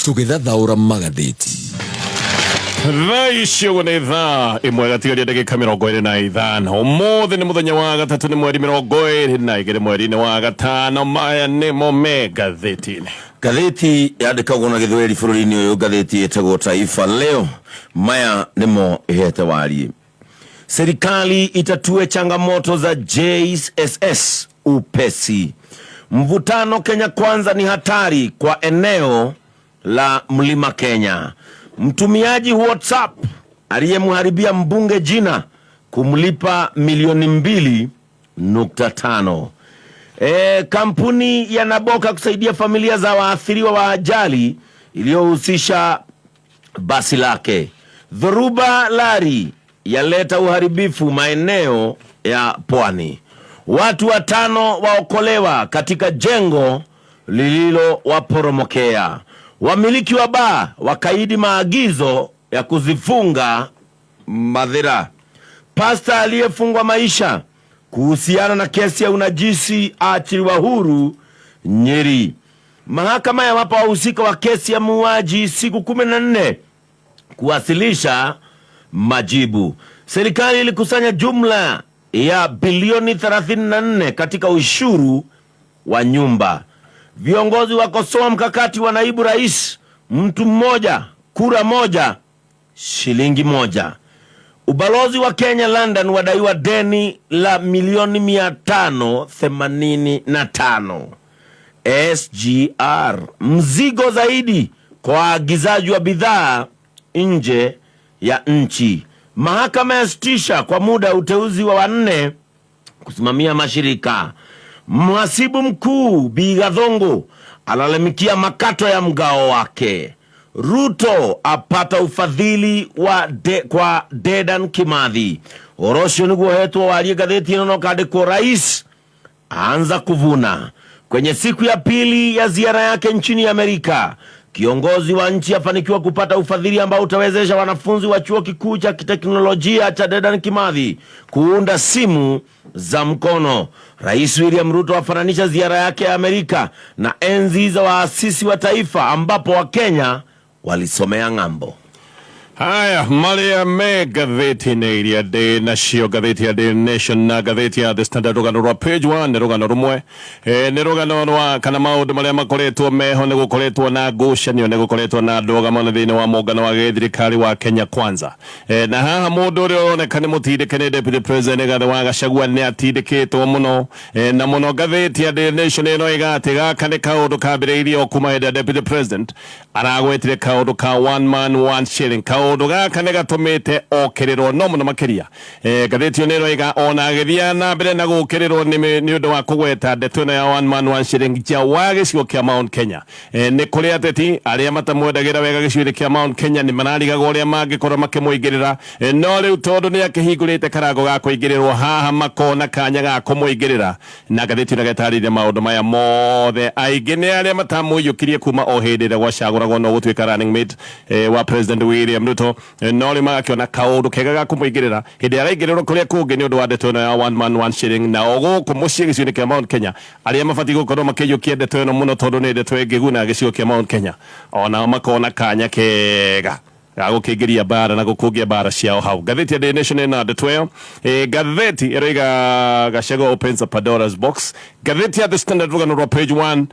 tugithathaura magatheti Thaisho ni thaa imwe gatigaria ndagika 25 umuthi ni muthenya wa gatatu ni mweri 22 mweri ni wa gatano maya ni mo megatheti gatheti yandikagwo na githweri bururi-ini uyu gatheti etagwo Taifa Leo maya nimo ihete wari. Serikali itatue changamoto za JSS upesi. Mvutano Kenya Kwanza ni hatari kwa eneo la Mlima Kenya. Mtumiaji WhatsApp aliyemharibia mbunge jina kumlipa milioni 2.5. Kampuni ya Naboka kusaidia familia za waathiriwa wa ajali iliyohusisha basi lake. Dhoruba Lari yaleta uharibifu maeneo ya Pwani. Watu 5 waokolewa katika jengo lililo waporomokea. Wamiliki wa baa wakaidi maagizo ya kuzifunga madhira. Pasta aliyefungwa maisha kuhusiana na kesi ya unajisi aachiliwa huru Nyeri. Mahakama ya wapa wahusika wa kesi ya muuaji siku 14 kuwasilisha majibu. Serikali ilikusanya jumla ya bilioni 34 katika ushuru wa nyumba. Viongozi wakosoa mkakati wa naibu rais, mtu mmoja, kura moja, shilingi moja. Ubalozi wa Kenya London wadaiwa deni la milioni 585. SGR mzigo zaidi kwa waagizaji wa bidhaa nje ya nchi. Mahakama yasitisha kwa muda uteuzi wa 4 kusimamia mashirika. Mhasibu mkuu Bi Gathongo alalamikia makato ya mgao wake. Ruto apata ufadhili kwa Dedan Kimathi. Orosho niguo hetwo warie gatheti ino kandikwo rais aanza kuvuna. Kwenye siku ya pili ya ziara yake nchini Amerika, kiongozi wa nchi afanikiwa kupata ufadhili ambao utawezesha wanafunzi wa chuo kikuu cha kiteknolojia cha Dedan Kimathi kuunda simu za mkono. Rais William Ruto afananisha ziara yake ya Amerika na enzi za waasisi wa taifa ambapo Wakenya walisomea ng'ambo. Haya, Maria megatheti ne iria de nacio gatheti ya The Nation na gatheti ya The Standard rugano rwa page 1 ne rugano rumwe ne rugano rwa kana maundu maria makoretwo meho ne gukoretwo na ngucanio ne gukoretwo na ndogamo thini wa muungano wa githirikari wa Kenya Kwanza na haha mundu uri uroneka ni mutindikane Deputy President Rigathi wa Gachagua ni atindikitwo muno na muno gatheti ya The Nation ino igati gaka ni kaundu kambiriirio kuma hindi Deputy President aragwetire kaundu ka one man one shilling kaundu gaka nĩ gatũmĩte okererwo no mũno makĩria gatheti nero iga ona gĩthia na mbere na gũkererwo nĩ ũndũ wa kũgweta ndeto ĩno ya one man one shilling ja wa gĩcigo kĩa Mount Kenya nĩ kũrĩ ateti arĩa matamwendagĩra wega gĩcigo kĩa Mount Kenya nĩ mararigaga ũrĩa mangĩkorwo makĩmũingĩrĩra no rĩu tondũ nĩ akĩhingũrĩte karango ga kũingĩrĩrwo haha makona kanya ga kũmũingĩrĩra na gatheti nĩ gatarĩria maũndũ maya mothe aingĩ nĩ arĩa matamũiyũkirie kuma o hĩndĩ ĩrĩa gwacagũragwo no gũtuĩka running mate wa President William Ruto no rĩ magakiona kaundu kega ga kumuingirira hindi araingiriro kuria kungi ni undu wa ndeto ino ya one man one shilling na oguku mucii gicigo kia Mount Kenya aria mabati gukorwo makiyukia ndeto ino muno tondu ni ndeto ingiguna gicigo kia Mount Kenya ona makona kanya kega gukĩingĩria bara na gũkũngia bara ciao hau. Gatheti ya The Nation na ndeto ĩyo gatheti ĩroiga Gachagua opens a Pandora's box. Gatheti ya The Standard rugano rwa page 1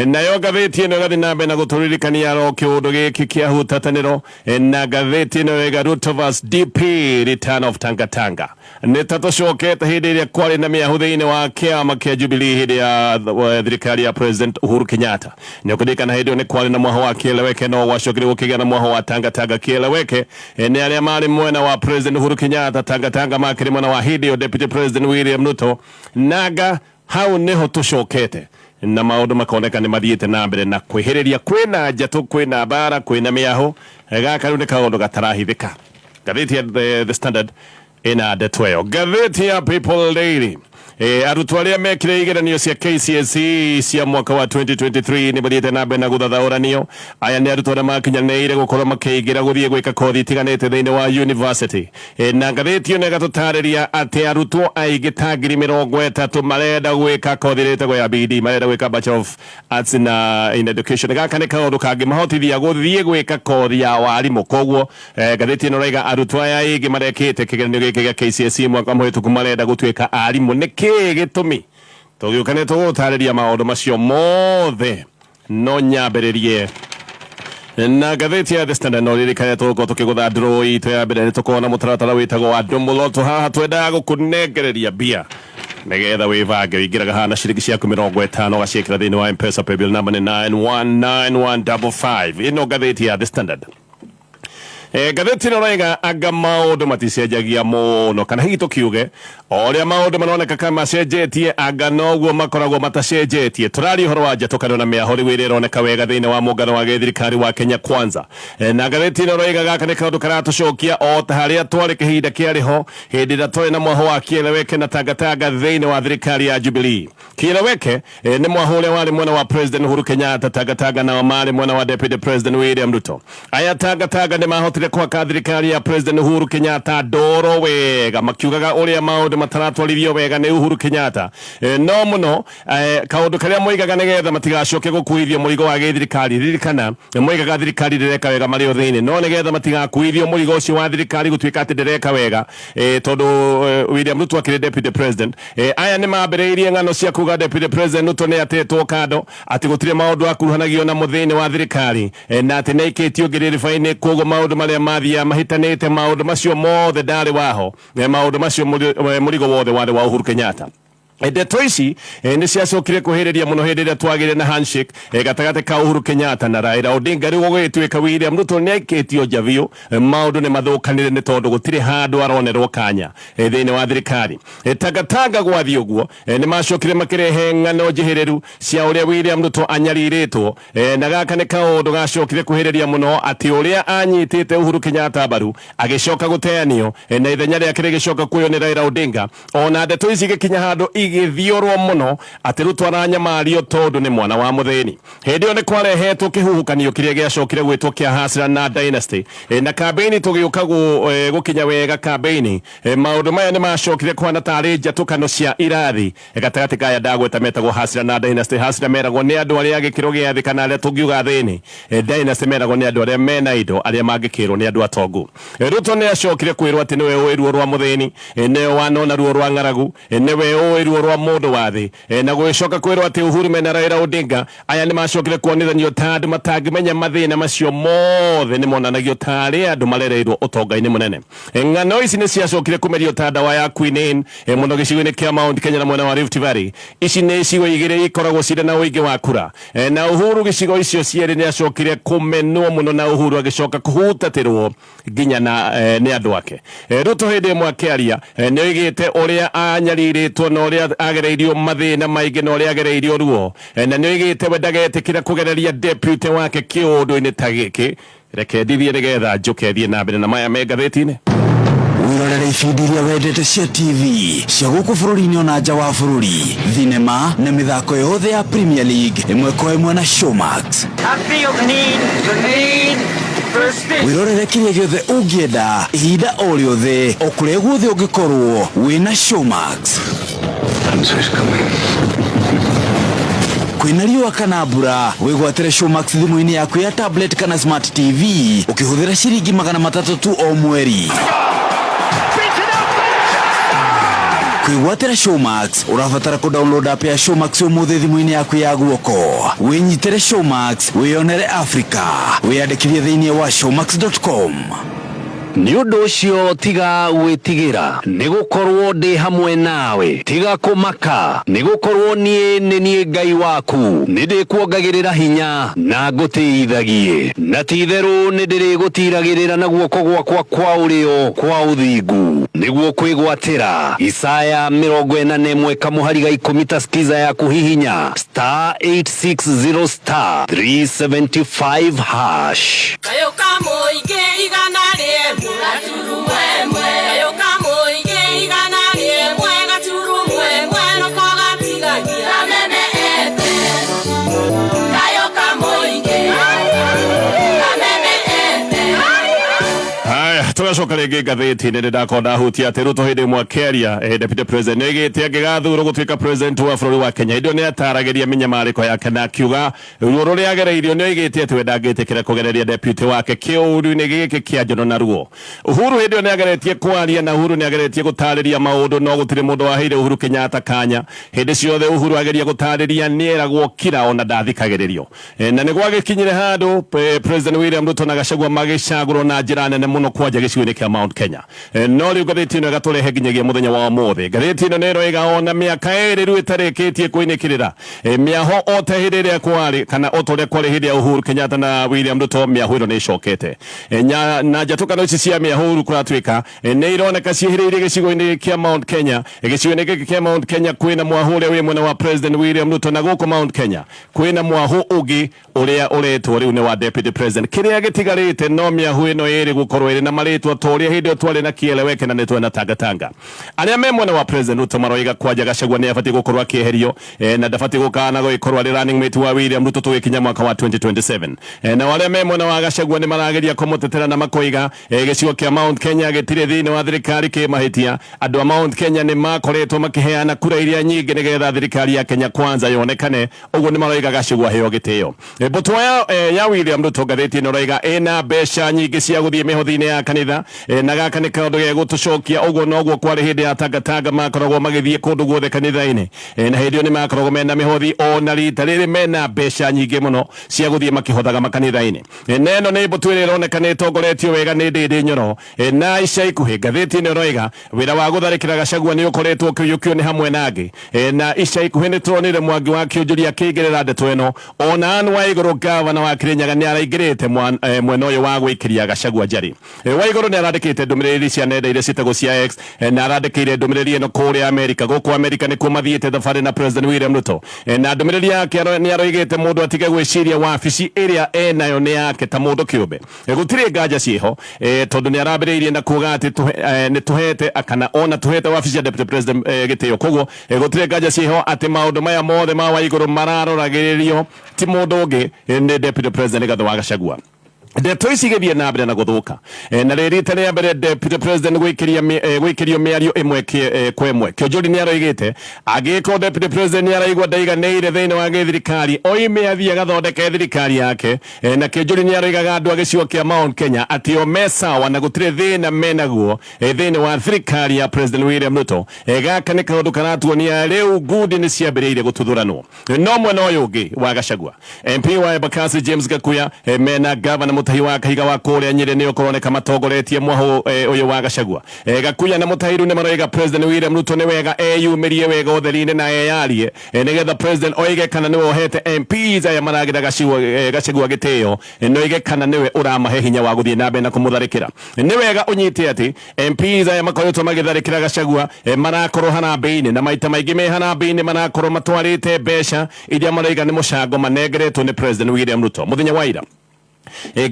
nayo gatheti ĩno gathi na mbere na gũtũririkania ro kĩũndũ gĩkĩ kĩa hutatanĩro na gatheti ĩno ĩga Ruto vs DP return of Tanga Tanga nĩ tatũcokete hĩndĩ ĩrĩa kwarĩ na mĩahu thĩinĩ wa kĩama kĩa Jubilee hĩndĩ ya thirikari ya President Uhuru Kenyatta. Nĩ ũkũririkana hĩndĩ ĩyo nĩ kwarĩ na mwaho wa Kieleweke no gwacokire gũkĩgĩa na mwaho wa Tanga Tanga Kieleweke ni aria mari mwena wa President Uhuru Kenyatta Tanga Tanga makiri mwena wa hĩndĩ Deputy President William Ruto naga hau niho tucokete na maundu makoneka ni mathiite na mbere na kwihiriria kwina njatu kwina bara kwina miaho gaka riu ni kaundu gatarahithika. Gatheti ya The Standard ina ndeto ĩyo. Gatheti ya People Daily arutwo aria mekire igeranio cia KCSE cia mwaka wa 2023 ni bathiete na mbere na guthathauranio. Aya ni arutwo aria makinyanĩire gukorwo makĩingĩra gũthiĩ gwĩka kothi itiganĩte thĩinĩ wa university. Na ngathĩti ĩno ĩgatũtarĩria atĩ arutwo aingĩ ta 30,000 marenda gwĩka kothi ĩtagwo ya BD, marenda gwĩka Bachelor of Arts in Education. Gaka nĩ kaũndũ kangĩmahotithia gũthiĩ gwĩka kothi ya warimũ. Koguo ngathĩti ĩno raiga arutwo aya aingĩ marekĩte kĩgeranio gĩkĩ gĩa KCSE mwaka mũhĩtũku marenda gũtuĩka arimũ. Nĩkĩ gĩtũmi? Tũgĩũkanĩte gũtarĩria maũndũ macio mothe, no nyambĩrĩrie na ngathĩti ya The Standard. No ririkane tũgũkorwo tũkĩgũtha draw itũ ya mbere, nĩ tũkorwo na mũtaratara wĩtagwo wa Ndũmũlotũ. Haha twendaga gũkũnengereria mbia nigetha wĩbange wĩingĩraga haha na ciringi ciaku 50 ũgaciĩkĩra thĩinĩ wa M-Pesa. Paybill number nĩ 919155. Ĩno ngathĩti ya The Standard. Ngathĩti ĩno raiga anga maũndũ maticenjagia mũno, kana hihi tũkiuge ũrĩa maũndũ maroneka kana macenjetie anga noguo makoragwo matacenjetie. Tũraria ũhoro wa njatũkano na mĩaho rĩu ĩrĩa ĩroneka wega thĩinĩ wa mũngano wa gĩthirikari wa Kenya Kwanza. Na ngathĩti ĩno raiga gaka nĩ kaũndũ karatũcokia o ta harĩa twarĩ kĩhinda kĩarĩho hĩndĩ ĩrĩa twarĩ na mwaho wa Kieleweke na Tangatanga thĩinĩ wa thirikari ya Jubilee. Kieleweke nĩ mwaho ũrĩa warĩ mwena wa President Uhuru Kenyatta, Tangatanga nao marĩ mwena wa Deputy President William Ruto. Aya Tangatanga nĩ mahotire kwa thirikari ya President Uhuru Kenyatta ndoro wega, makiugaga ũrĩa maũndũ mataratwarithio wega nĩ Uhuru Kenyatta. No mũno kaũndũ karĩa moigaga nĩgetha matigacoke gũkuithio mũrigo wa gĩthirikari. Ririkana moigaga thirikari ndĩreka wega marĩ o thĩinĩ, no nĩgetha matigakuithio mũrigo ũcio wa thirikari gũtuĩka atĩ ndĩreka wega tondũ William Ruto akĩrĩ Deputy President. Aya nĩ mambĩrĩirie ng'ano cia kuga Deputy President Ruto nĩ atetwo kando, atĩ gũtirĩ maũndũ akuruhanagio na mũthĩinĩ wa thirikari, na atĩ nĩ aikĩtio ngĩrĩrĩba-inĩ. Koguo maũndũ marĩa mathia mahitanĩte maũndũ macio mothe ndarĩ waho, maũndũ macio mũrigo wothe warĩ wa Uhuru Kenyatta. Ndeto ici nĩ ciacokire kũhĩrĩria mũno hĩndĩ ĩrĩa twagĩire na handshake gatagatĩ ka Uhuru Kenyatta na Raila Odinga. Rĩu gũgĩtuĩka William Ruto nĩ aikĩtio nja biũ, maũndũ nĩ mathũkanire nĩ tondũ gũtirĩ handũ aronerwo kanya thĩinĩ wa thirikari. Tangatanga gwathi ũguo nĩ macokire makĩrehe ng'ano njihĩrĩru cia ũrĩa William Ruto anyarirĩtwo, na gaka nĩ kaũndũ gacokire kũhĩrĩria mũno atĩ ũrĩa anyitĩte Uhuru Kenyatta mbaru agĩcoka gũteanio na ithenya rĩake rĩgĩcoka kuoywo nĩ Raila Odinga. Ona ndeto ici igĩkinya handũ gĩthiorwo mũno atĩ Ruto aranyamario tondũ nĩ mwana wa mũthĩni. Hĩndĩ ĩyo nĩ kwarehetwo kĩhuhũkanio kĩrĩa gĩacokire gwĩtwo kĩa Hasra na Dynasty, na kambĩini tũgĩũka gũkinya wega kambĩini. Maũndũ maya nĩ macokire kwana tarĩ njatũkano cia irathi gatagatĩ ka aya ndagweta metagwo Hasra na Dynasty. Hasra meragwo nĩ andũ arĩa gĩkĩro gĩa thĩ kana arĩa tũngiuga thĩinĩ. Dynasty meragwo nĩ andũ arĩa mena indo arĩa mangĩkĩrwo nĩ andũ atongu. Ruto nĩ acokire kwĩrwo atĩ nĩwe ũĩ ruo rwa mũthĩni, nĩwe wanona ruo rwa ng'aragu, nĩwe ũĩ ruo rwa mũndũ wa thĩ, na gũgĩcoka kwĩrwo atĩ Uhuru mena Raila Odinga. Aya nĩ macokire kuonithanio ta andũ matangĩmenya mathĩna macio mothe, nĩ monanagio tarĩ andũ marereirwo ũtonga-inĩ mũnene. Ng'ano ici nĩ ciacokire kũmerio ta ndawa ya Queen mũno gĩcigo-inĩ kĩa Mount Kenya na mwena wa Rift Valley. Ici nĩ icigo igĩrĩ ikoragwo cirĩ na ũingĩ wa kura, na Uhuru gĩcigo icio cierĩ nĩ acokire kũmenwo mũno, na Uhuru agĩcoka kũhutatĩrwo nginya nĩ andũ ake. Ruto hĩndĩ ĩmwe akĩaria nĩ oigĩte ũrĩa anyarirĩtwo na ũrĩa agereirio mathĩna maingĩ na ũrĩa agereirio ruo, na nĩ oigĩte we ndagetĩkĩra kũgereria deputy wake kĩũndũ-inĩ ta gĩkĩ. Reke ndithie nĩgetha njũke thiĩ na mbere na maya me ngathĩti-inĩ. Wirorere ibindi iria wendete cia TV cia gũkũ bũrũri-inĩ ona nja wa bũrũri, thinema na mĩthako yothe ya Premier League ĩmwe kwa ĩmwe na Showmax. Wirorere kĩrĩa gĩothe ũngĩenda ihinda o rĩothe o kũrĩa guothe ũngĩkorwo wĩna Showmax. Kwĩna riũa kana mbura, wĩgwatĩre Showmax thimũ-inĩ yaku ya tablet kana smart TV ũkĩhũthĩra ciringi 300 tu o mweri. Kwĩgwatĩra Showmax ũrabatara kũdownload app ya Showmax ũmũthĩ thimũ-inĩ yaku ya guoko. Wĩnyitĩre Showmax, wĩyonere Africa, wĩyandĩkithie thĩinĩ wa showmax.com. Nĩ ũndũ ũcio tiga gwĩtigĩra, nĩ gũkorwo ndĩ hamwe nawe, tiga kũmaka, nĩ gũkorwo niĩ Ngai waku, nĩ ndĩkuongagĩrĩra hinya na ngũteithagie, na ti-itherũ nĩ ndĩrĩgũtiragĩrĩra na guoko gwakwa kwa ũrĩo kwa ũthingu, nĩguo kwĩgwatĩra. Isaya 41 kamũhari ga 10 ta skiza yaku hihinya *860 375 hash. Gaturumo emwe, yo kamoige igana rimwe, gaturumo emwe. turacoka rĩngĩ ngathĩti-inĩ nĩndakorwo hutia atĩ Ruto hĩndĩ ĩmwe akĩaria deputy president nĩoigĩte angĩgathurwo gũtuĩka president wa bũrũri wa Kenya hĩndĩ ĩyo nĩataragĩria mĩnyamarĩko yake na akiuga ruo rũrĩa agereirio nĩoigĩte atĩ we ndangĩtĩkĩra kũgereria deputy wake kĩũru-inĩ gĩkĩ kĩa njono na ruo. Uhuru hĩndĩ ĩyo nĩageretie kwaria na Uhuru nĩageretie gũtarĩria maũndũ no gũtirĩ mũndũ waheire Uhuru Kenyatta kanya. Hĩndĩ ciothe Uhuru ageria gũtarĩria nĩeragwo kira ona ndathikagĩrĩrio. Na nĩ gwagĩkinyire handũ President William Ruto na Gachagua magĩcagũrwo na njĩra nene mũno kwanja gĩcigo-inĩ kĩa Mount Kenya. No rĩu ngathĩti ĩno ĩgatũrehe nginyagia mũthenya wa ũmũthĩ. Ngathĩti ĩno nĩĩroiga ona mĩaka ĩrĩ rĩu ĩtarĩkĩtie kũinĩkĩrĩra mĩaho o ta hĩndĩ ĩrĩa kwarĩ kana o ta ũrĩa kwarĩ hĩndĩ ya Uhuru Kenyatta na William Ruto mĩaho ĩno nĩĩcokete. Na njatũkano ici cia mĩaho Uhuru kũratuĩka nĩironeka ciĩhĩrĩirie gĩcigo-inĩ kĩa Mount Kenya. Gĩcigo-inĩ gĩkĩ kĩa Mount Kenya kwĩna mwaho ũrĩa wĩ mwena wa President William Ruto na gũkũ Mount Kenya kwĩna mwaho ũngĩ ũrĩa ũretwo rĩu nĩ wa deputy president. Kĩrĩa gĩtigarĩte no mĩaho ĩno ĩrĩ gũkorwo ĩrĩ na marĩtwa ta ũrĩa hĩndĩ ĩyo twarĩ na Kieleweke na nĩtwe na Tangatanga. Arĩa me mwena wa President Ruto maroiga kwanja Gachagua nĩabatiĩ gũkorwo akĩeherio na ndabatiĩ gũkana gũgĩkorwo arĩ running mate wa William Ruto tũgĩkinya mwaka wa 2027. Na arĩa me mwena wa Gachagua nĩ marageria kũmũtetera na makoiga gĩcigo kĩa Mount Kenya gĩtirĩ thĩinĩ wa thirikari kĩmahĩtia. Andũ a Mount Kenya nĩ makoretwo makĩheana kura iria nyingĩ nĩgetha thirikari ya Kenya Kwanza yonekane. Ũguo nĩ maroiga Gachagua heo gĩtĩo. Mbũtũ ya William Ruto ngathĩti ĩno roiga ĩna mbeca nyingĩ cia gũthiĩ mĩhothi-inĩ ya kanitha na gaka nĩ kaũndũ gĩa gũtũcokia. Ũguo noguo kwarĩ hĩndĩ ya Tangatanga makoragwo magĩthiĩ kũndũ guothe kanitha-inĩ na hĩndĩ ĩyo nĩ makoragwo mena mĩhothi ona rita rĩrĩ mena mbeca nyingĩ mũno cia gũthiĩ makĩhothaga makanitha-inĩ. Na ĩno nĩ mbũtũ ĩrĩa ĩroneka nĩ ĩtongoretio wega nĩ Ndĩndĩ Nyoro na ica ikuhĩ. Ngathĩti ĩno roiga wĩra wa gũtharĩkĩra Gachagua nĩ ũkoretwo ũkĩiyũkio nĩ hamwe nangĩ na ica ikuhĩ nĩ tũronire Mwangi wa Kĩũnjũria akĩingĩrĩra ndeto ĩno. Ona Anne Waigũrũ gavana wa Kirinyaga nĩ araingĩrĩte mwena ũyũ wa gwĩkĩria Gachagua njari. Waigũrũ nĩ arandĩkĩte ndũmĩrĩri cia nenda iria ciĩtagwo cia X na arandĩkĩire ndũmĩrĩri ĩno kũrĩa Amerika. Gũkũ Amerika nĩkuo mathiĩte thabarĩ na President William Ruto na ndũmĩrĩri yake nĩ aroigĩte mũndũ atige gwĩciria wabici ĩrĩa enayo nĩ yake ta mũndũ kĩũmbe. Gũtirĩ nganja ciĩho tondũ nĩ arambĩrĩirie na kuuga atĩ nĩ tũhete kana ona tũhete wabici ya deputy president gĩtĩo. Koguo gũtirĩ nganja ciĩho atĩ maũndũ maya mothe ma Waigũrũ mararoragĩrĩrio ti mũndũ ũngĩ nĩ deputy president Rigathĩ wa Gachagua. Ndeto ici igĩthiĩ na mbere na gũthũka na rĩrita rĩa mbere deputy president gwĩkĩrio mĩario ĩmwe kwa ĩmwe. Kĩũnjũri nĩ aroigĩte angĩkorwo deputy president nĩ araigua ndaiganĩire thĩinĩ wa gĩthirikari oime athiĩ agathondeke thirikari yake. Na Kĩũnjũri nĩ aroigaga andũ a gĩcigo kĩa Mount Kenya atĩ o me sawa na gũtirĩ thĩna menaguo thĩinĩ wa thirikari ya President William Ruto. Gaka nĩ kaũndũ karatuonia rĩu ngundi nĩ ciambĩrĩirie gũtuthuranwo. No mwena ũyũ ũngĩ wa Gachagua MP wa Embakasi James Gakuya mena gavana Mutahi wa Kahiga wa kũrĩa Nyĩrĩ nĩ ũkũroneka matongoretie mwaho ũyũ wa Gachagua. Gakuya na Mutahi rĩu nĩ maroiga President William Ruto nĩ wega eyumĩrie wega ũtheri-inĩ na eyarie nĩgetha president oige kana nĩwe ohete MPs aya maragĩra Gachagua gĩtĩo na oige kana nĩwe ũramahe hinya wa gũthiĩ na mbere na kũmũtharĩkĩra. Nĩ wega ũnyite atĩ MPs aya makoretwo magĩtharĩkĩra Gachagua marakorwo hanambĩ-inĩ na maita maingĩ me hanambĩ-inĩ marakorwo matwarĩte mbeca iria maroiga nĩ mũcango manengeretwo nĩ President William Ruto. Mũthenya wa ira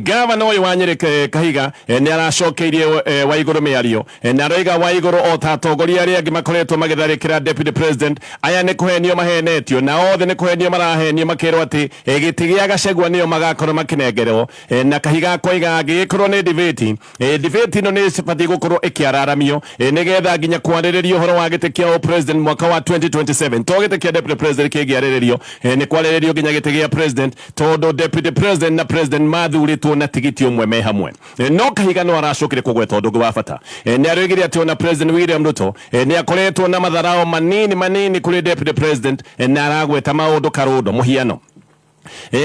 gavana ũyũ wa Nyĩrĩ Kahiga nĩ aracokeirie Waigũrũ mĩario na aroiga Waigũrũ o ta atongoria arĩa angĩ makoretwo magĩtharĩkĩra deputy president aya nĩ kũhenio mahenetio na othe nĩ kũhenio marahenio makĩrwo atĩ gĩtĩ gĩa Gachagua nĩo magakorwo makĩnengerwo. Na Kahiga akoiga angĩgĩkorwo nĩ debate ĩno nĩ ĩbatiĩ gũkorwo ĩkĩararamio nĩgetha nginya kwarĩrĩrio ũhoro wa gĩtĩ kĩa president mwaka wa 2027. To gĩtĩ kĩa deputy president kĩngĩarĩrĩrio nĩ kwarĩrĩrio nginya gĩtĩ gĩa president tondũ deputy president na president mathurĩtwo na tigiti ũmwe me hamwe. No Kahiga no aracokire kũgweta ũndũ ũngĩ wa bata. Nĩ aroigire atĩ ona President William Ruto nĩ akoretwo na matharao manini kũrĩ deputy president na aragweta maũndũ karũndo mũhiano.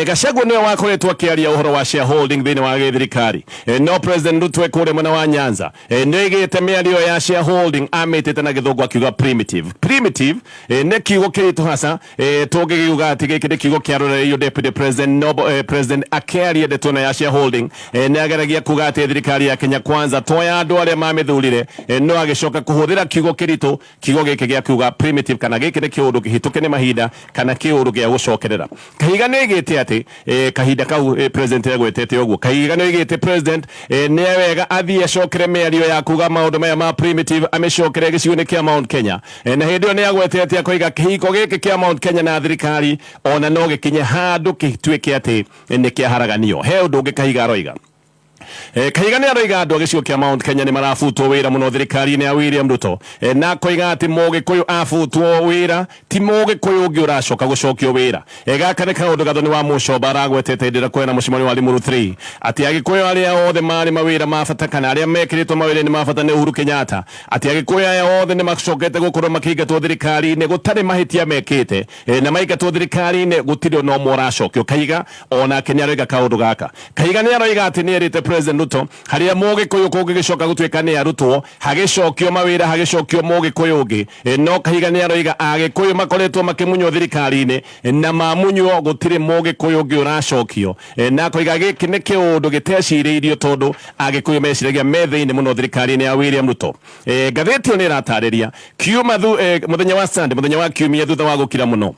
Gachagua nĩwe wakoretwo akĩaria ũhoro wa shareholding thĩinĩ wa gĩthirikari. No President Ruto kũrĩa mwena wa Nyanza nĩ aigĩte mĩario ya shareholding amĩtĩte na gĩthũngũ akiuga primitive nĩ kiugo kĩritũ hasa tũngĩkiuga atĩ gĩkĩ nĩ kiugo kĩarorereirio deputy president. No president akĩaria ndeto ĩno ya shareholding nĩ ageragia kuga atĩ thirikari ya Kenya Kwanza toya andũ arĩa mamĩthurire no agĩcoka kũhũthĩra kiugo kĩritũ, kiugo gĩkĩ gĩa kiuga primitive kana gĩkĩ nĩ kĩũndũ kĩhĩtũke nĩ mahinda kana kĩũndũ gĩa gũcokerera. Kahiga nĩ oigĩte atĩ kahinda kau president agwetete ũguo. Kahiga nĩ oigĩte president nĩ wega athiĩ acokere mĩario ya kuga maũndũ maya ma primitive amĩcokere gĩcigo-inĩ kĩa Mount Kenya. Na hĩndĩ ĩyo nĩ agwetete akoiga kĩhiko gĩkĩ kĩa Mount Kenya na thirikari ona no gĩkinye handũ gĩtuĩke atĩ nĩ kĩaharaganio. He ũndũ ũngĩ Kahiga aroiga Kaigani aroiga andu agicigo kia Mount Kenya ni marafutwo wira muno thirikari-ini ya William Ruto na koiga ati Mugikuyu afutwo wira ti Mugikuyu ungi uracoka gucokio wira gaka ni kaundu gathoni wa Mucomba aragwetete ndira kwena mucemani wa Limuru 3 ati Agikuyu aria othe mari mawira mabata kana aria mekiritwo mawira ni mabata ni Uhuru Kenyatta ati Agikuyu aya othe ni macokete gukorwo makiingatwo thirikari-ini gutari mahitia mekite na maingatwo thirikari-ini gutiri no muracokio Kaiga ona Kenya aroiga kaundu gaka Kaiga ni aroiga ati ni erite President Ruto haria Mugikuyu kungigicoka gutuika ni arutwo hagicokio mawira hagicokio Mugikuyu ungi no Kaiga ni aroiga Agikuyu makoretwo makimunywo thirikari-ini na mamunywo gutiri Mugikuyu ungi uracokio na koiga giki ni kiundu giteciriirio tondu Agikuyu meciragia me thiini muno thirikari-ini ya William Ruto ngatheti yo ni iratariria kiuma muthenya wa Sunday muthenya wa kiumia thutha wa gukira muno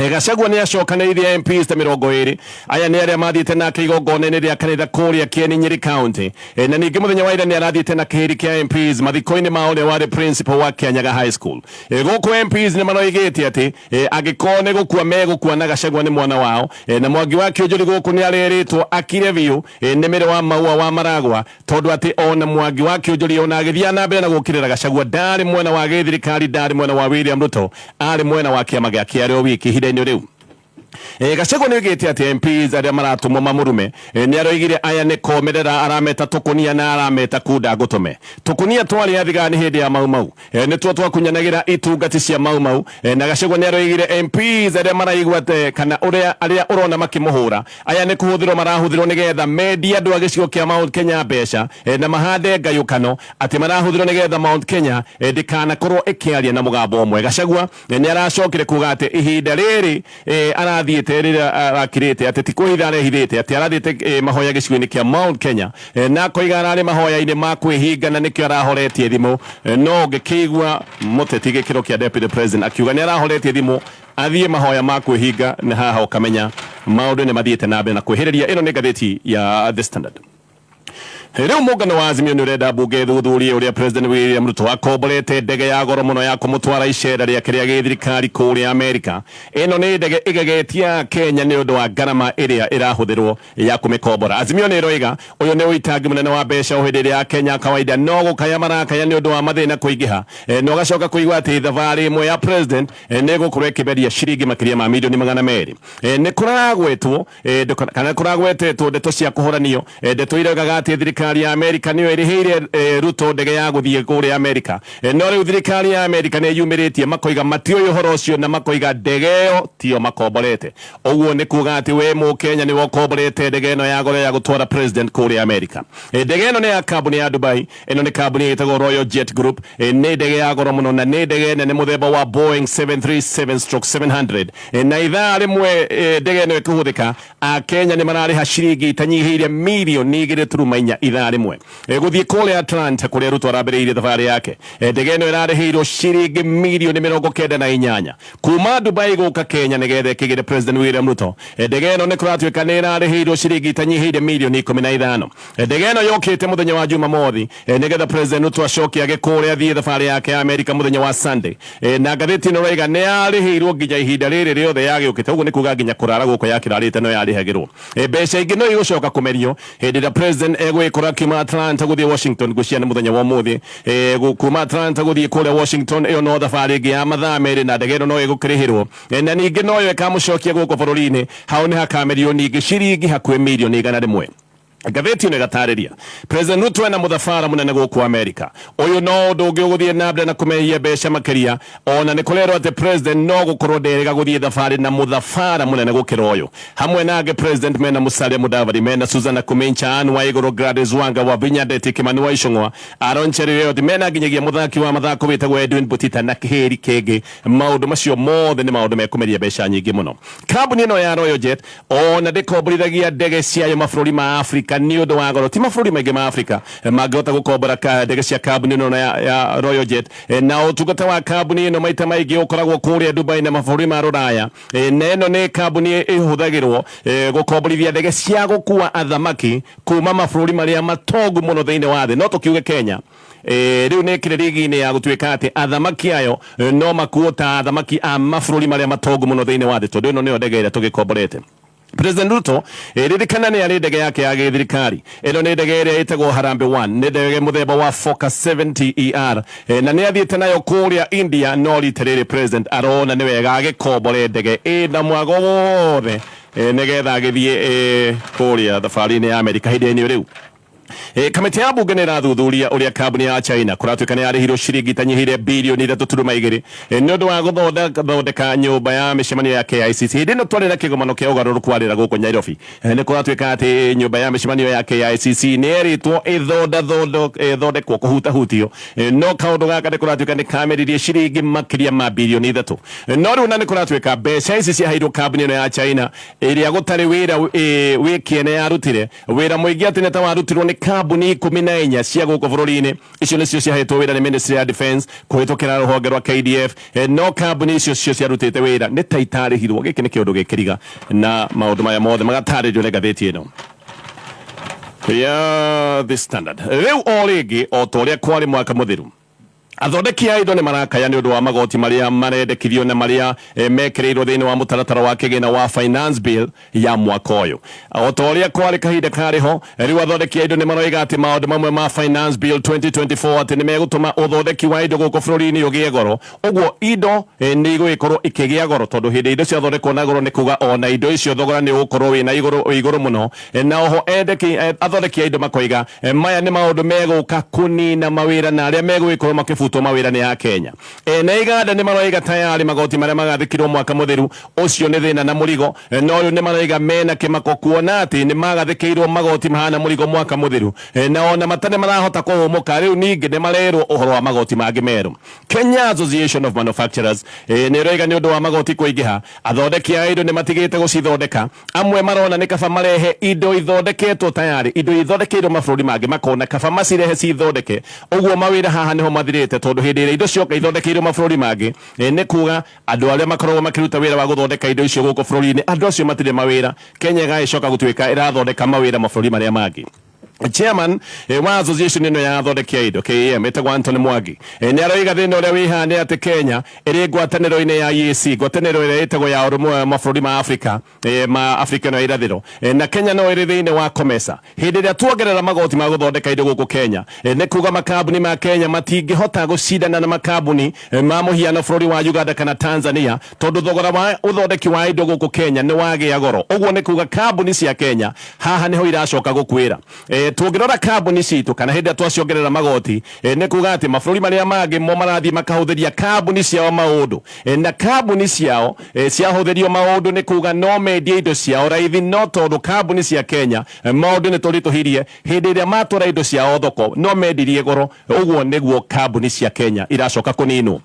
Gachagua ni acokanĩirie MPs ta 20 aya ni aria mathiĩte nake igongona-inĩ rĩa kanitha kũrĩa Kieni Nyeri County na ningĩ mũthenya wa ira ni arathiĩte na kĩhĩri kĩa MPs mathiko-inĩ mao ũrĩa warĩ principal wa Kianyaga High School gũkũ MPs ni maroigĩte atĩ angĩkorwo nĩ gũkua megũkua na Gachagua ni mwana wao na Mwangi wa Kĩũnjũri gũkũ ni arĩrĩtwo akire biũ nĩmĩrĩ wa Maua wa Maragwa tondu atĩ ona Mwangi wa Kĩũnjũri ona agĩthiĩ na mbere na gũkĩrĩra Gachagua ndarĩ mwena wa gĩthirikari ndarĩ mwena wa William Ruto arĩ mwena wa kĩama gĩake arĩ o wiki ihinda-inĩ rĩu Gachagua ni oigĩte ati MPs aria maratumwo mamurume ni aroigire aya ni komerera arameta Tukunia na arameta Kunda Ngutume Tukunia twari athigani hindi ya Mau ni tuo twakunyanagira itungati cia Mau na Gachagua ni aroigire MPs aria maraigua kana aria urona makimuhura aya ni kuhuthirwo marahuthirwo nigetha media andu a gicigo kia Mount Kenya mbeca na mahande ngayukano ati marahuthirwo nigetha Mount Kenya ndikanakorwo ikiaria na mugambo umwe Gachagua ni aracokire kuga ati ihinda riri arathiĩte rĩrĩa arakirĩte atĩ ti kũhitha arehithĩte atĩ arathiĩte mahoya gĩcigo-inĩ kĩa Mount Kenya na koiga ararĩ mahoya-inĩ ma kwĩhinga na nĩkĩo arahoretie thimũ no ngĩkĩigua mũteti gĩkĩro kĩa Deputy President akiuga nĩ arahoretie thimũ athiĩ mahoya ma kwĩhinga na haha ũkamenya maũndũ nĩ mathiĩte na mbere na kwĩhĩrĩria ĩno nĩ ngathĩti ya The Standard Riu mungano wa Azimio ni urenda bunge thuthurie uria President William Ruto akomborete ndege ya goro muno ya kumutwara icera riake ria githirikari kuria Amerika ino ni ndege igegetia Kenya ni undu wa garama iria irahuthirwo ya kumikombora Azimio ni roiga uyu ni uitangi munene wa mbeca o hindi ria Kenya kawaida no gukaya marakaya ni undu wa mathina kuingiha no gacoka kuigwa ati thavari imwe ya President ni gukorwo ikiberia ciringi makiria ma milioni 200 ni kuragwetwo kana kuragwetetwo ndeto cia kuhoranio ndeto iroigaga ati thirikari ya Amerika niyo irihiire Ruto ndege ya guthie kuri Amerika no riu thirikari ya Amerika ni yumiritie makoiga matio uhoro ucio na makoiga ndege yo tio makomborete uguo ni kuga ati we mu Kenya ni wokomborete ndege no ya goro ya gutwara President kuri Amerika ndege ino ni ya kambuni ya Dubai ino ni kambuni itagwo Royal Jet Group ni ndege ya goro muno na ni ndege nene muthemba wa Boeing 737-700 na ithaa rimwe ndege ino ikuhuthika a Kenya ni marariha ciringi tanyihiire milioni 2.4 ithaa rimwe guthie kule Atlanta kuria Ruto arambiriirie thavari yake ndege ino irareheirwo ciringi milioni 98 kuma Dubai guka Kenya nigetha ikigire President William Ruto ndege ino ni kuratuika ni irareheirwo ciringi tanyihiire milioni 15 ndege ino yokite muthenya wa Jumamothi nigetha President Ruto acoke agikuria athie thavari yake ya Amerika muthenya wa Sunday na ngatheti ino roiga ni yareheirwo nginya ihinda riri riothe yagiukite uguo ni kuga nginya kurara guko yakirarite no yarihagirwo mbeca ingi no igucoka kumerio hindi ria President egwikora kuma Atlanta guthie Washington guciana muthenya wa muthi kuma Atlanta guthie kule Washington iyo no thavari ingi ya mathaa meri na ndege no igukirihirwo na ningi no yo ikamucokia guko bururi-ini hau ni hakamerio ningi ciringi hakuhe milioni 100 Gatheti ino igatariria President Ruto na muthafara munene guku Amerika uyu no ndungi uguthie na mbere na kumehia mbeca makiria ona ni kurerwo ati President no gukorwo nderiga guthie thafari na muthafara munene gukira uyu hamwe nage President mena Musalia Mudavadi mena Susanna Kumincha Anne Waiguru Gladys Wanga wa Vinya Ndeti Kimani wa Icung'wa Aaron Cheruiyot mena nginyagia muthaki wa mathako witagwo Edwin Butita na kihiri kenge maundu macio mothe ni maundu mekumeria mbeca nyingi muno kambuni ino ya Royal Jet ona ndikombrithagia ndege ciayo mabũrũri ma Afrika ni undu wa goro ti mabũrũri maingĩ ma Afrika mangĩhota gũkombora ndege cia kambuni ino ya Royal Jet na ũtungata wa kambuni ino maita maingĩ ũkoragwo kũrĩa Dubai na mabũrũri ma Rũraya na ino nĩ kambuni ĩhũthagĩrwo gũkomborithia ndege cia gũkua athamaki kuma mabũrũri marĩa matongu mũno thĩinĩ wa thĩ no tũkiuge Kenya riu nĩ kĩrĩ rigi-inĩ ya gũtuĩka atĩ athamaki ayo no makuo ta athamaki a mabũrũri marĩa matongu mũno thĩinĩ wa thĩ tondũ ino nĩyo ndege ĩrĩa tũgĩkomborete President Ruto ririkana ni ari ndege yake ya githirikari ino ni ndege iria itagwo Harambe 1 ni ndege muthemba wa Focus 70 ER na ni athiite nayo kuria India no riterere president arona ni wega agikombore ndege ina mwago wothe nigetha agithie kuria thafarini ya Amerika hindini riu kamiti ya bunge ni rathuthuria uria kambuni ya China kuratuika ni yarihirwo ciringi tanyihire bilioni 3.2 ni undu wa guthondeka nyumba ya micemanio ya KICC hindi no twari na kigomano kia ugaruruku warira guku Nairobi ni kuratuika ati nyumba ya micemanio ya KICC ni eritwo ithondekwo kuhutahutio no kaundu gaka ni kuratuika ni kameririe ciringi makiria ma bilioni 3 no riu na ni kuratuika mbeca ici ciaheirwo kambuni ino ya China iria gutari wira wikiene yarutire wira muingi ati ni ta warutirwo ni kambuni 14 cia guku bururi-ini icio nicio ciahetwo wira ni Ministry of Defence kuhitukira ruhonge rwa KDF no kambuni icio ciarutite wira ni ta itarihirwo giki ni kiundu gikiriga na maundu maya mothe magataririo ni gatheti ino ya The Standard riu o ringi o toria kwari mwaka muthiru athondeki a indo ni marakaya ni undu wa magoti maria marendekithio na maria mekirirwo thiini wa mutaratara wa kigina wa finance bill ya mwaka uyu o toria kwari kahinda kariho riu athondeki a indo ni maroiga ati maundu mamwe ma finance bill 2024 ati ni megutuma uthondeki wa indo guku bururi-ini ugie goro uguo indo ni igwikorwo ikigia goro tondu hindi indo ciathondekwo na goro ni kuga ona indo icio thogora ni ukorwo wina iguru muno na oho athondeki a indo makoiga maya ni maundu meguka kunina mawira na aria megwikorwo makibutwo mawira ni ya Kenya na iganda ni maroiga tayari magoti maria magathikirwo mwaka muthiru ucio ni thina na murigo no uyu ni maroiga mena kimako kuona ati ni magathikirwo magoti mahana murigo mwaka muthiru na ona matane marahota kuhumuka riu ningi ni marerwo uhoro wa magoti mangi meru Kenya Association of Manufacturers ni roiga ni undu wa magoti kuingiha athondeki a indo ni matigite gucithondeka amwe marona ni kaba marehe indo ithondeketwo tayari indo ithondekirwo mabururi mangi makona kaba macirehe cithondeke uguo mawira haha niho mathirite tondu hindi ira indo cioka ithondekirwo mabururi mangi ni kuga andu aria makoragwo makiruta wira wa guthondeka indo icio guku bururi-ini andu acio matire mawira Kenya igacoka gutuika irathondeka mawira mabururi maria mangi Chairman wa association ino ya athondeki a indo KEM etagwo Anthony Mwangi ni aroiga thina uria wihane ati Kenya iri ngwataniro-ini ya EAC ngwataniro iria itagwo ya urumwe wa mabururi ma Africa ma Africa no irathiro na Kenya no iri thiini wa COMESA hindi iria tuongerera magoti ma guthondeka indo guku Kenya ni kuga makambuni ma Kenya matingihota gucindana na makambuni ma muhiano bururi wa Uganda kana Tanzania tondu thogora wa uthondeki wa indo guku Kenya ni wagia goro uguo ni kuga kambuni cia Kenya haha niho iracoka gukwira tungirora kambuni citu kana hindi twaciongerera magoti ni kuga ati mabururi maria mangi mo marathi makahuthiria kambuni ciao maundu na kambuni ciao ciahuthirio maundu ni kuga no mendie indo ciao raithi no tondu kambuni cia Kenya maundu ni turituhirie hindi iria matwara indo ciao thoko no mendirie goro uguo niguo kambuni cia Kenya iracoka kuninwo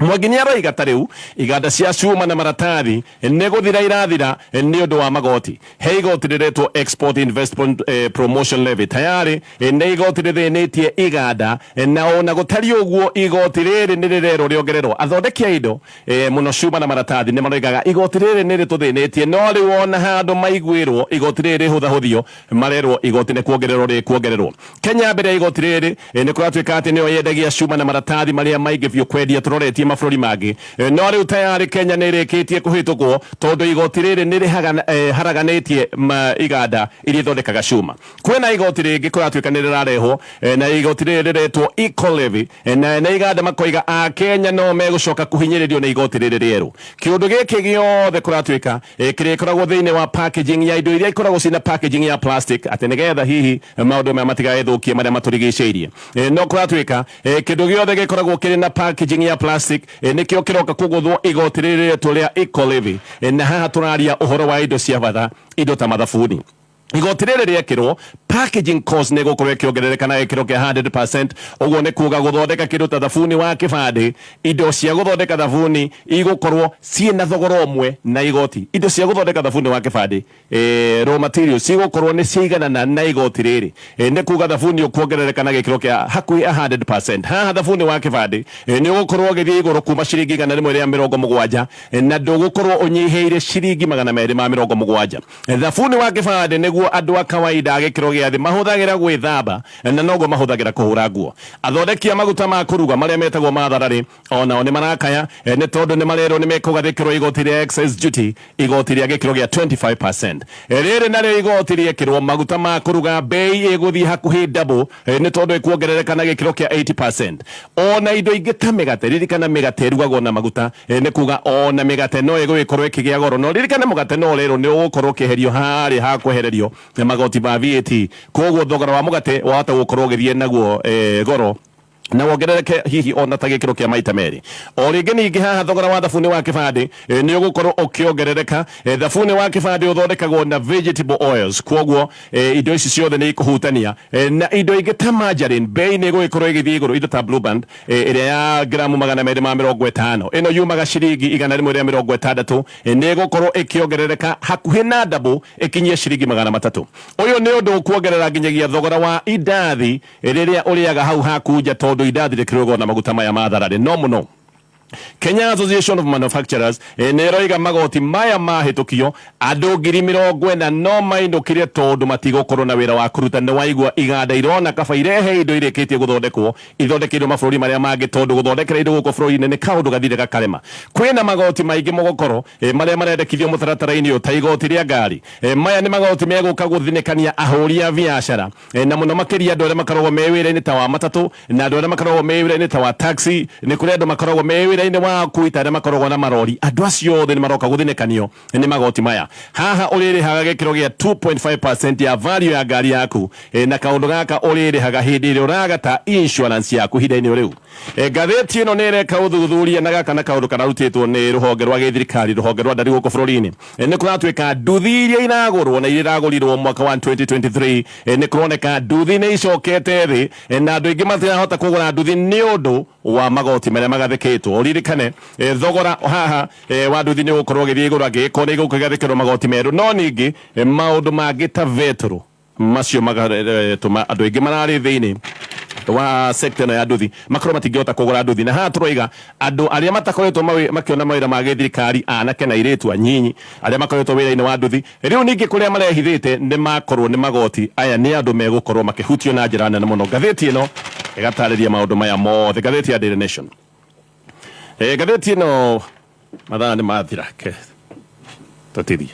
Mwangi ni aroiga tariu iganda cia cuma na maratathi ni guthira irathira ni undu wa magoti he igoti riretwo Export Investment Promotion Levy tayari ni igoti rithinitie iganda na ona gutari uguo igoti riri ni rirero riongererwo athondeki a indo muno cuma na maratathi ni maroigaga igoti riri ni rituthinitie no riu ona handu maiguirwo igoti riri huthahuthio marerwo igoti ni kuongererwo Kenya mbere igoti riri ni kuratuika ati ni yendagia cuma na maratathi maria maingi biu kwendia turoretie mabururi mangi no riu tayari Kenya ni rikitie kuhitukwo tondu igoti riri ni haraganitie iganda iria ithondekaga cuma kwina igoti ringi kuratuika ni rirarehwo na igoti riri riretwo Eco Levy na iganda makoiga a Kenya no megucoka kuhinyiririo ni igoti riri rieru kiundu giki giothe kuratuika kirikoragwo thiini wa packaging ya indo iria ikoragwo cina packaging ya plastic ati nigetha hihi maundu maya matigaethukie maria maturigiceirie no kuratuika kindu giothe gikoragwo kiri na packaging ya plastic nikio kiroka kuguthwo igoti riri riretwo ria Eco Levy na haha turaria uhoro wa indo cia batha indo ta mathabuni igoti riri riekirwo packaging cost ni gukorwo ikiongerereka na ikiro kia 100% uguo ni kuga guthondeka kindu ta thabuni wa kibandi indo cia guthondeka thabuni igukorwo ciina thogora umwe na igoti indo cia guthondeka thabuni wa kibandi raw materials igukorwo ni ciiganana na igoti riri ni kuga thabuni ukuongerereka na gikiro kia hakui 100% haha thabuni wa kibandi ni ugukorwo githie iguru kuma ciringi 170 na ndugukorwo unyiheire ciringi 270 thabuni wa kibandi ni noguo andu a kawaida gikiro gia thi mahuthagira gwithamba na noguo mahuthagira kuhura nguo. Athondeki a maguta ma kuruga maria metagwo matharari onao ni marakaya ni tondu ni marerwo ni mekugathikirwo igoti ria excess duty, igoti ria gikiro gia 25%. Riri nario igoti riekirwo maguta ma kuruga bei iguthi hakuhi double ni tondu ikuongerereka na gikiro kia 80%. Ona indo ingi ta migate, ririkana migate rugagwo na maguta ni kuga ona migate no igugikorwo ikigia goro, no ririkana mugate no rero ni ugukorwo kiherio hari ha kwehererio na magoti ma VAT, koguo thogora wa mugate wahota gukorwo githie naguo goro na wongerereke hihi ona ta gikiro kia maita meri. O ringi ningi haha thogora wa thabuni wa kibandi ni ugukorwo ukiongerereka. Thabuni wa kibandi uthondekagwo na vegetable oils, koguo indo ici ciothe ni ikuhutania na indo ingi ta margarine bei ni gugikorwo igithie iguru. Indo ta Blue Band iria ya gramu 250 ino yumaga ciringi 160 ni gukorwo ikiongerereka hakuhi na double ikinyie ciringi 300. Uyu ni undu ukuongerera nginyagia thogora wa indathi riria uriaga hau hakunja tondu indathi rikirogwo na maguta maya matharari no muno. Kenya Association of Manufacturers neroiga magoti maya mahitukio andu 40,000 no maindukirie tondu matigokorwo na wira wa kuruta. Ni waigua iganda irona kaba irehe indo irikitie guthondekwo ithondekirwo mabũrũri maria mangi tondu guthondekera indo guko bũrũri-inĩ ni kaundu gathire gakarema. Kwina magoti maingi mugokorwo maria marendekithio mutaratara-ini ta igoti ria ngari. Maya ni magoti meguka guthinikania ahũri a biashara na muno makiria andu aria makoragwo me wira-ini ta wa matatu na andu aria makoragwo me wira-ini ta wa taxi. Ni kuri andu makoragwo me wira-ini wa kuita aria makoragwo na marori. Andu acio othe ni maroka guthinikanio ni magoti maya. Haha uririhaga gikiro gia 2.5% ya value ya ngari yaku na kaundu gaka uririhaga hindi iri uragata insurance yaku hinda-ini riu. Ngathĩti ĩno nĩ ĩreka ũthuthuria na gaka na kaundu kararutĩtwo nĩ rũhonge rwa gĩthirikari, rũhonge rwa ndari gũkũ bũrũri-inĩ. Nĩ kũratuĩka nduthi iria iragũrwo na iria iragũrirwo mwaka wa 2023 nĩ kũroneka nduthi nĩ icokete thĩ na andũ aingĩ matirahota kũgũra nduthi nĩ ũndũ wa magoti marĩa magathĩkĩtwo. Ririkane thogora haha wa nduthi nĩ ũgũkorwo ũgĩthiĩ igũrũ, angĩgĩkorwo nĩ igũkĩgathĩkĩrwo magoti merũ, no ningĩ maũndũ mangĩ ta vetro macio magatũma andũ aingĩ mararĩ thĩinĩ wa sector no ya nduthi makorwo matingĩhota kũgũra nduthi. Na haha tũroiga andũ arĩa matakoretwo makĩona mawĩra ma gĩthirikari, anake na airĩtu anyinyi arĩa makoretwo wĩra-inĩ wa nduthi, rĩu ningĩ kũrĩa marehithĩte nĩ makorwo nĩ magoti aya nĩ andũ megũkorwo makĩhutio na njĩra nene mũno. Ngathĩti ĩno ĩgatarĩria maũndũ maya mothe, ngathĩti ya Daily Nation. Ngathĩti ĩno mathaa nĩ mathira, tũtithie.